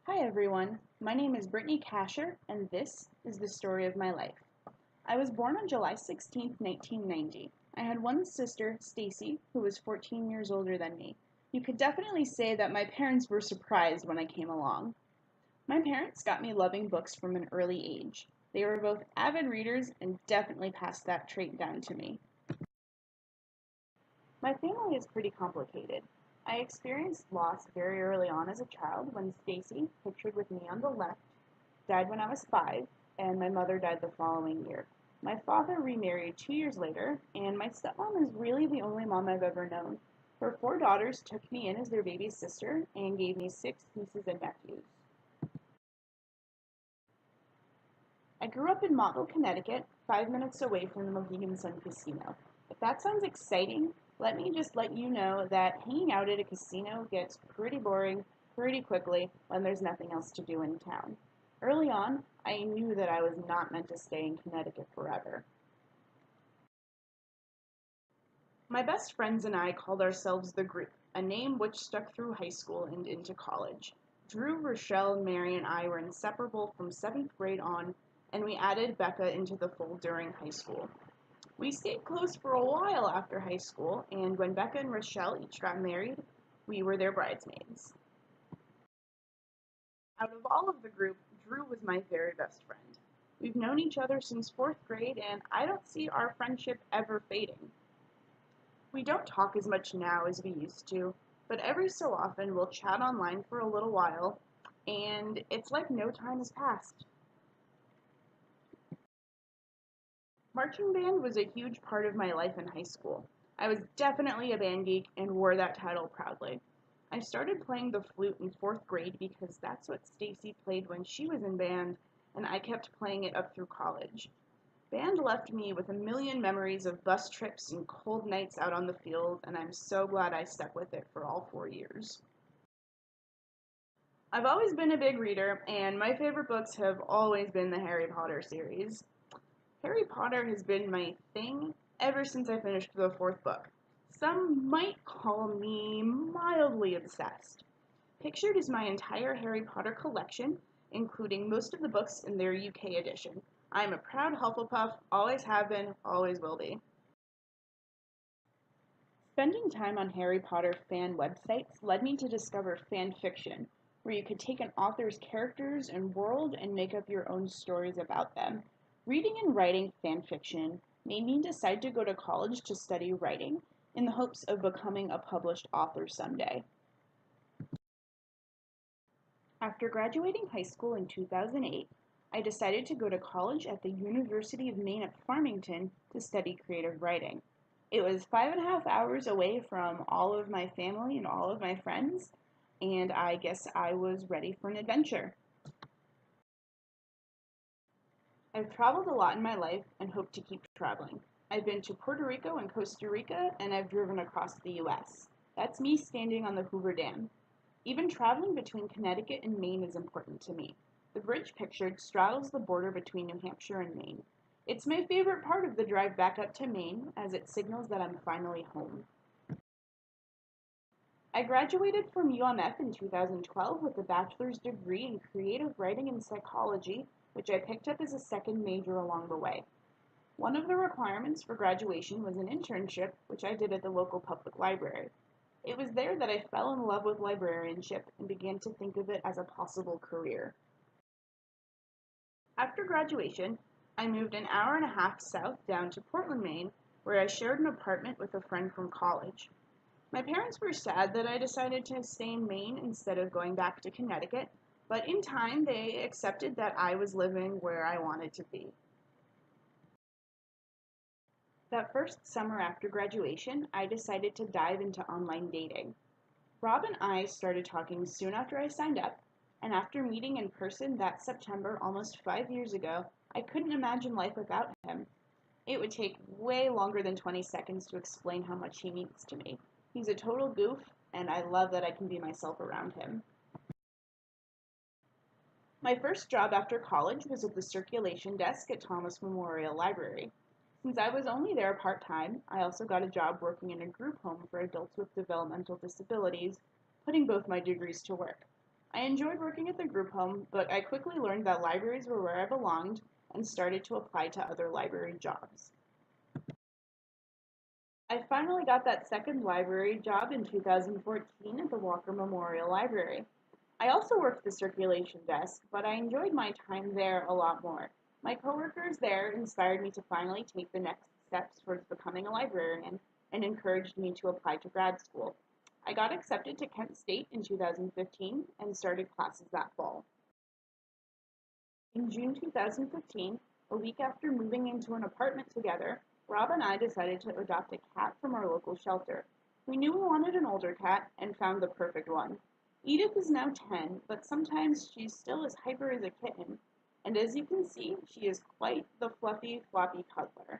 Hi everyone, my name is Brittany Kasher, and this is the story of my life. I was born on July 16th, 1990. I had one sister, Stacy, who was 14 years older than me. You could definitely say that my parents were surprised when I came along. My parents got me loving books from an early age. They were both avid readers and definitely passed that trait down to me. My family is pretty complicated. I experienced loss very early on as a child when Stacy, pictured with me on the left, died when I was 5, and my mother died the following year. My father remarried 2 years later, and my stepmom is really the only mom I've ever known. Her 4 daughters took me in as their baby sister and gave me 6 nieces and nephews. I grew up in Montville, Connecticut, 5 minutes away from the Mohegan Sun Casino. If that sounds exciting, let me just let you know that hanging out at a casino gets pretty boring pretty quickly when there's nothing else to do in town. Early on, I knew that I was not meant to stay in Connecticut forever. My best friends and I called ourselves the Group, a name which stuck through high school and into college. Drew, Rochelle, Mary, and I were inseparable from 7th grade on, and we added Becca into the fold during high school. We stayed close for a while after high school, and when Becca and Rochelle each got married, we were their bridesmaids. Out of all of the group, Drew was my very best friend. We've known each other since 4th grade, and I don't see our friendship ever fading. We don't talk as much now as we used to, but every so often we'll chat online for a little while, and it's like no time has passed. Marching band was a huge part of my life in high school. I was definitely a band geek and wore that title proudly. I started playing the flute in 4th grade because that's what Stacy played when she was in band, and I kept playing it up through college. Band left me with a million memories of bus trips and cold nights out on the field, and I'm so glad I stuck with it for all 4 years. I've always been a big reader, and my favorite books have always been the Harry Potter series. Harry Potter has been my thing ever since I finished the 4th book. Some might call me mildly obsessed. Pictured is my entire Harry Potter collection, including most of the books in their UK edition. I am a proud Hufflepuff, always have been, always will be. Spending time on Harry Potter fan websites led me to discover fan fiction, where you could take an author's characters and world and make up your own stories about them. Reading and writing fan fiction made me decide to go to college to study writing in the hopes of becoming a published author someday. After graduating high school in 2008, I decided to go to college at the University of Maine at Farmington to study creative writing. It was 5.5 hours away from all of my family and all of my friends, and I guess I was ready for an adventure. I've traveled a lot in my life and hope to keep traveling. I've been to Puerto Rico and Costa Rica, and I've driven across the US. That's me standing on the Hoover Dam. Even traveling between Connecticut and Maine is important to me. The bridge pictured straddles the border between New Hampshire and Maine. It's my favorite part of the drive back up to Maine, as it signals that I'm finally home. I graduated from UMF in 2012 with a bachelor's degree in creative writing and psychology, which I picked up as a second major along the way. One of the requirements for graduation was an internship, which I did at the local public library. It was there that I fell in love with librarianship and began to think of it as a possible career. After graduation, I moved an hour and a half south down to Portland, Maine, where I shared an apartment with a friend from college. My parents were sad that I decided to stay in Maine instead of going back to Connecticut, but in time they accepted that I was living where I wanted to be. That first summer after graduation, I decided to dive into online dating. Rob and I started talking soon after I signed up, and after meeting in person that September almost 5 years ago, I couldn't imagine life without him. It would take way longer than 20 seconds to explain how much he means to me. He's a total goof, and I love that I can be myself around him. My first job after college was at the circulation desk at Thomas Memorial Library. Since I was only there part-time, I also got a job working in a group home for adults with developmental disabilities, putting both my degrees to work. I enjoyed working at the group home, but I quickly learned that libraries were where I belonged and started to apply to other library jobs. I finally got that second library job in 2014 at the Walker Memorial Library. I also worked the circulation desk, but I enjoyed my time there a lot more. My coworkers there inspired me to finally take the next steps towards becoming a librarian and encouraged me to apply to grad school. I got accepted to Kent State in 2015 and started classes that fall. In June 2015, a week after moving into an apartment together, Rob and I decided to adopt a cat from our local shelter. We knew we wanted an older cat and found the perfect one. Edith is now 10, but sometimes she's still as hyper as a kitten, and as you can see, she is quite the fluffy, floppy cuddler.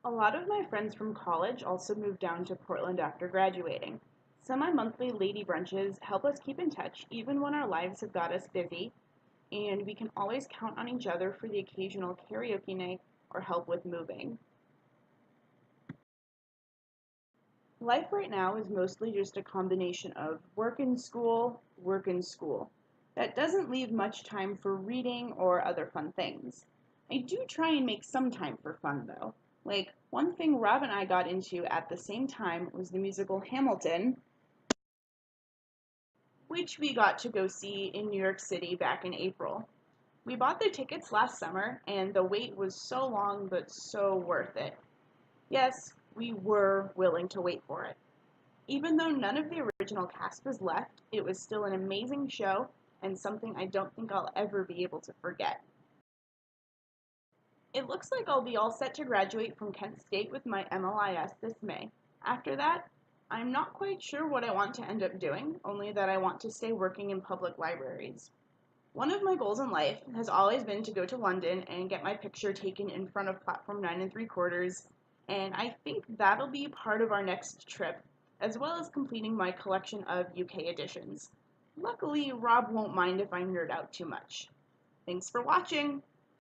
A lot of my friends from college also moved down to Portland after graduating. Semi-monthly lady brunches help us keep in touch even when our lives have got us busy, and we can always count on each other for the occasional karaoke night or help with moving. Life right now is mostly just a combination of work and school, work and school. That doesn't leave much time for reading or other fun things. I do try and make some time for fun though. Like, one thing Rob and I got into at the same time was the musical Hamilton, which we got to go see in New York City back in April. We bought the tickets last summer, and the wait was so long but so worth it. Yes, we were willing to wait for it. Even though none of the original cast was left, it was still an amazing show and something I don't think I'll ever be able to forget. It looks like I'll be all set to graduate from Kent State with my MLIS this May. After that, I'm not quite sure what I want to end up doing, only that I want to stay working in public libraries. One of my goals in life has always been to go to London and get my picture taken in front of platform 9 3/4, and I think that'll be part of our next trip, as well as completing my collection of UK editions. Luckily, Rob won't mind if I nerd out too much. Thanks for watching!